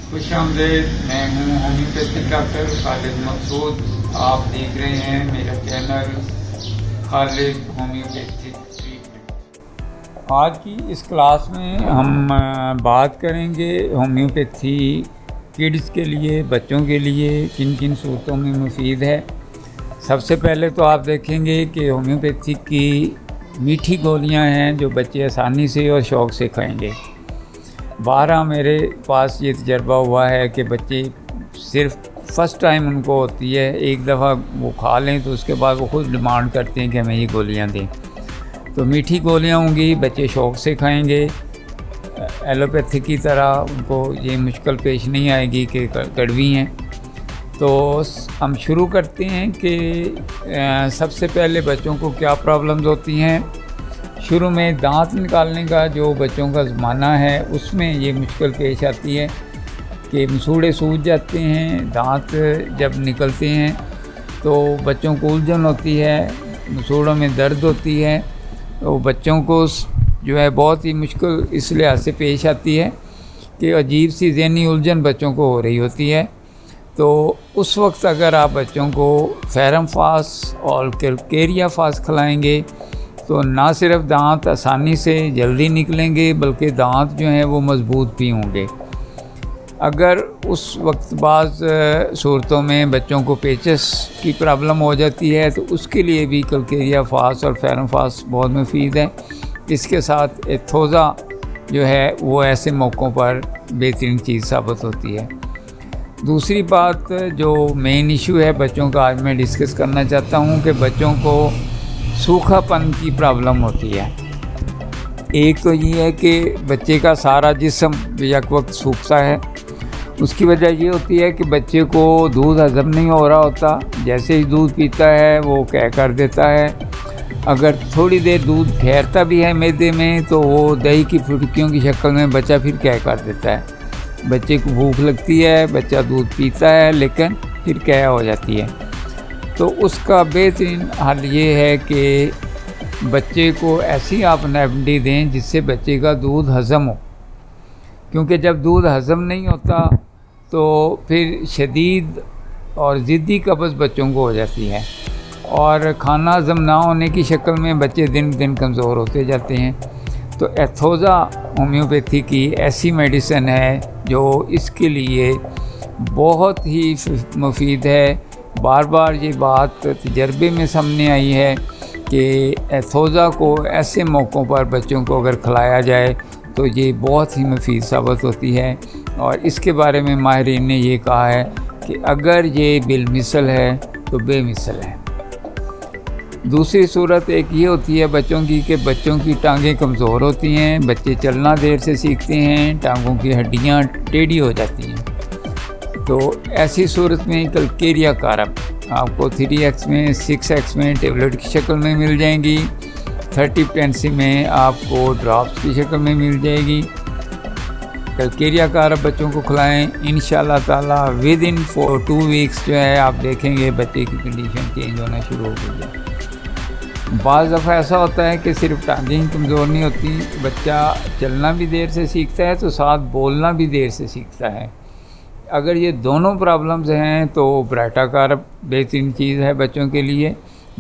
خوش آمدید، میں ہوں ہومیوپیتھک ڈاکٹر خالد مقصود. آپ دیکھ رہے ہیں میرا چینل خالد ہومیوپیتھک ٹریٹمنٹ. آج کی اس کلاس میں ہم بات کریں گے ہومیوپیتھی کڈز کے لیے، بچوں کے لیے کن کن صورتوں میں مفید ہے. سب سے پہلے تو آپ دیکھیں گے کہ ہومیوپیتھک کی میٹھی گولیاں ہیں جو بچے آسانی سے اور شوق سے کھائیں گے. بارہ میرے پاس یہ تجربہ ہوا ہے کہ بچے صرف فرسٹ ٹائم ان کو ہوتی ہے، ایک دفعہ وہ کھا لیں تو اس کے بعد وہ خود ڈیمانڈ کرتے ہیں کہ ہمیں یہ گولیاں دیں. تو میٹھی گولیاں ہوں گی، بچے شوق سے کھائیں گے. ایلوپیتھی کی طرح ان کو یہ مشکل پیش نہیں آئے گی کہ کڑوی ہیں. تو ہم شروع کرتے ہیں کہ سب سے پہلے بچوں کو کیا پرابلمز ہوتی ہیں. شروع میں دانت نکالنے کا جو بچوں کا زمانہ ہے اس میں یہ مشکل پیش آتی ہے کہ مسوڑے سوج جاتے ہیں. دانت جب نکلتے ہیں تو بچوں کو الجھن ہوتی ہے، مسوڑوں میں درد ہوتی ہے. تو بچوں کو جو ہے بہت ہی مشکل اس لحاظ سے پیش آتی ہے کہ عجیب سی ذہنی الجھن بچوں کو ہو رہی ہوتی ہے. تو اس وقت اگر آپ بچوں کو فیرم فاس اور کیریا فاس کھلائیں گے تو نہ صرف دانت آسانی سے جلدی نکلیں گے بلکہ دانت جو ہیں وہ مضبوط بھی ہوں گے. اگر اس وقت بعض صورتوں میں بچوں کو پیچس کی پرابلم ہو جاتی ہے تو اس کے لیے بھی کیریا فاس اور فیرم فاس بہت مفید ہے. اس کے ساتھ ایتھوزا جو ہے وہ ایسے موقعوں پر بہترین چیز ثابت ہوتی ہے. دوسری بات جو مین ایشو ہے بچوں کا آج میں ڈسکس کرنا چاہتا ہوں کہ بچوں کو سوکھا پن کی پرابلم ہوتی ہے. ایک تو یہ ہے کہ بچے کا سارا جسم یک وقت سوکھتا ہے. اس کی وجہ یہ ہوتی ہے کہ بچے کو دودھ ہضم نہیں ہو رہا ہوتا، جیسے ہی دودھ پیتا ہے وہ کہہ کر دیتا ہے. اگر تھوڑی دیر دودھ ٹھہرتا بھی ہے معدے میں تو وہ دہی کی پھٹکیوں کی شکل میں بچہ پھر کہہ کر دیتا ہے. بچے کو بھوک لگتی ہے، بچہ دودھ پیتا ہے لیکن پھر کہہ ہو جاتی ہے. تو اس کا بہترین حل یہ ہے کہ بچے کو ایسی آپ نیپڈی دیں جس سے بچے کا دودھ ہضم ہو، کیونکہ جب دودھ ہضم نہیں ہوتا تو پھر شدید اور ضدی قبض بچوں کو ہو جاتی ہے اور کھانا ہضم نہ ہونے کی شکل میں بچے دن دن کمزور ہوتے جاتے ہیں. تو ایتھوزا ہومیوپیتھی کی ایسی میڈیسن ہے جو اس کے لیے بہت ہی مفید ہے. بار بار یہ بات تجربے میں سامنے آئی ہے کہ ایتھوزا کو ایسے موقعوں پر بچوں کو اگر کھلایا جائے تو یہ بہت ہی مفید ثابت ہوتی ہے. اور اس کے بارے میں ماہرین نے یہ کہا ہے کہ اگر یہ بالمثل ہے تو بے مثل ہے. دوسری صورت ایک یہ ہوتی ہے بچوں کی کہ بچوں کی ٹانگیں کمزور ہوتی ہیں، بچے چلنا دیر سے سیکھتے ہیں، ٹانگوں کی ہڈیاں ٹیڑھی ہو جاتی ہیں. تو ایسی صورت میں کیریا کارب آپ کو 3x میں 6x میں ٹیبلٹ کی شکل میں مل جائیں گی، 30 پوٹینسی میں آپ کو ڈراپس کی شکل میں مل جائے گی. کیریا کارب بچوں کو کھلائیں، انشاءاللہ تعالی ود ان 2 ویکس جو ہے آپ دیکھیں گے بچے کی کنڈیشن چینج ہونا شروع ہو گئی ہے. بعض دفعہ ایسا ہوتا ہے کہ صرف ٹانگیں کمزور نہیں ہوتی، بچہ چلنا بھی دیر سے سیکھتا ہے تو ساتھ بولنا بھی دیر سے سیکھتا ہے. اگر یہ دونوں پرابلمز ہیں تو برائٹا کارب بہترین چیز ہے بچوں کے لیے.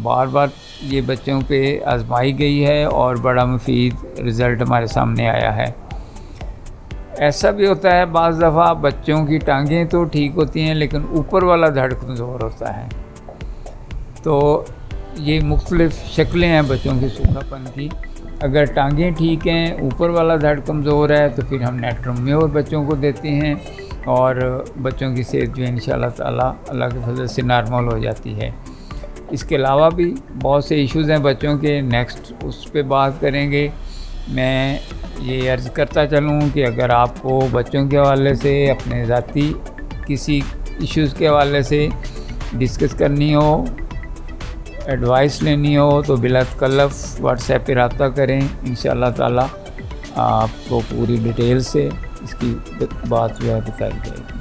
بار بار یہ بچوں پہ آزمائی گئی ہے اور بڑا مفید رزلٹ ہمارے سامنے آیا ہے. ایسا بھی ہوتا ہے بعض دفعہ بچوں کی ٹانگیں تو ٹھیک ہوتی ہیں لیکن اوپر والا دھڑ کمزور ہوتا ہے. تو یہ مختلف شکلیں ہیں بچوں کے سوکھا پن کی. اگر ٹانگیں ٹھیک ہیں، اوپر والا دھڑ کمزور ہے تو پھر ہم نیٹرومیور بچوں کو دیتے ہیں اور بچوں کی صحت جو انشاءاللہ تعالی اللہ کے فضل سے نارمل ہو جاتی ہے. اس کے علاوہ بھی بہت سے ایشوز ہیں بچوں کے، نیکسٹ اس پہ بات کریں گے. میں یہ عرض کرتا چلوں کہ اگر آپ کو بچوں کے حوالے سے اپنے ذاتی کسی ایشوز کے حوالے سے ڈسکس کرنی ہو، ایڈوائس لینی ہو تو بلا تکلف واٹس ایپ پہ رابطہ کریں. انشاءاللہ تعالی آپ کو پوری ڈیٹیل سے اس کی بات جو ہے بتائی جائے گی.